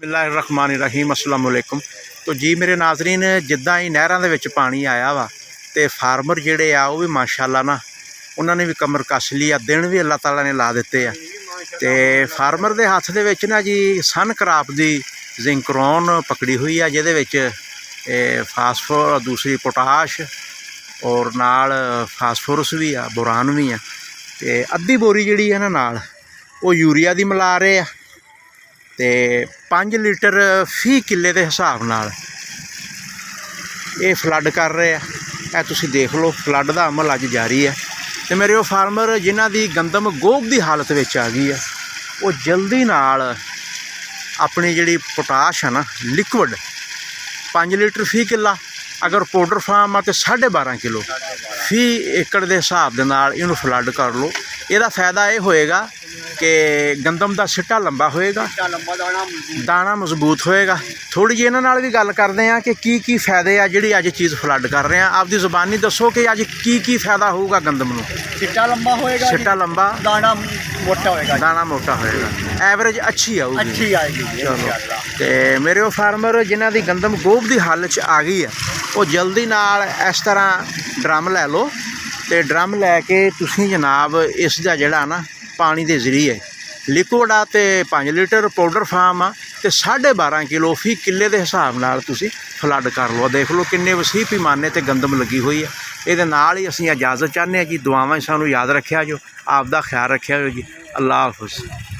बिस्मिल्लाहिर्रहमानिर्रहीम अस्सलाम वालेकुम। तो जी मेरे नाजरीन, जिद्दां ही नहरां दे विच पानी आया वा तो फार्मर जिहड़े आ वो भी माशाअल्लाह ना उन्होंने भी कमर कस ली आ, दिन भी अल्लाह ताला ने ला दिते आ। तो फार्मर के हत्थ दे विच ना जी सन क्रॉप दी जिंकरोन पकड़ी हुई है, जिहदे विच फास्फोर दूसरी पोटाश और नाल फास्फोरस भी आ, बोरान भी आ। तो अद्धी बोरी जिहड़ी है ना नाल वो यूरिया दी मिला रहे आ ते 5 लीटर फी किले के हिसाब नाल ये फ्लड कर रहे हैं। तुसीं देख लो फ्लड का अमल अज जारी है। तो मेरे वो फार्मर जिन्हां दी गंदम गोभ की हालत में आ गई है, वो जल्दी नाल अपनी जिहड़ी पोटाश है ना लिक्विड 5 लीटर फी किला, अगर पाउडर फार्म है तो 12.5 किलो फी एकड़ के हिसाब के नाल इहनूं फ्लड कर लो। ਇਹਦਾ फ़ायदा ये होएगा कि गंदम का सिट्टा लंबा होएगा, दाना मजबूत होएगा। थोड़ी जी इन्हां नाल भी गल करते हैं कि की फ़ायदे आ जिहड़ी अज चीज़ फ्लड कर रहे हैं। आपकी ज़ुबानी दसो कि अज की फ़ायदा होगा गंदम नूं। सिट्टा लंबा होएगा, सिट्टा लंबा, दाना मोटा होएगा, दाना मोटा होएगा, एवरेज अच्छी आऊगी, अच्छी आएगी इंशाअल्लाह। तो मेरे वो फार्मर जिन्हां दी गंदम गोभ की हालत च आ गई है, वो जल्दी नाल इस तरह ड्रम लै लो तो ड्रम लैके तुसीं जनाब इसका जिहड़ा ना पानी के जरिए लिक्विड आ तो 5 लीटर पाउडर फार्म आ तो 12.5 किलो फी किले के हिसाब नाल तुसीं फ्लड कर लो। देख लो किन्ने वसीह पैमाने ते गंदम लगी हुई है। ये नाल ही असीं इजाज़त चाहते हैं जी। दुआवां सानूं याद रखिया जो, आपदा ख्याल रखिया जो जी। अल्लाह हाफिज़।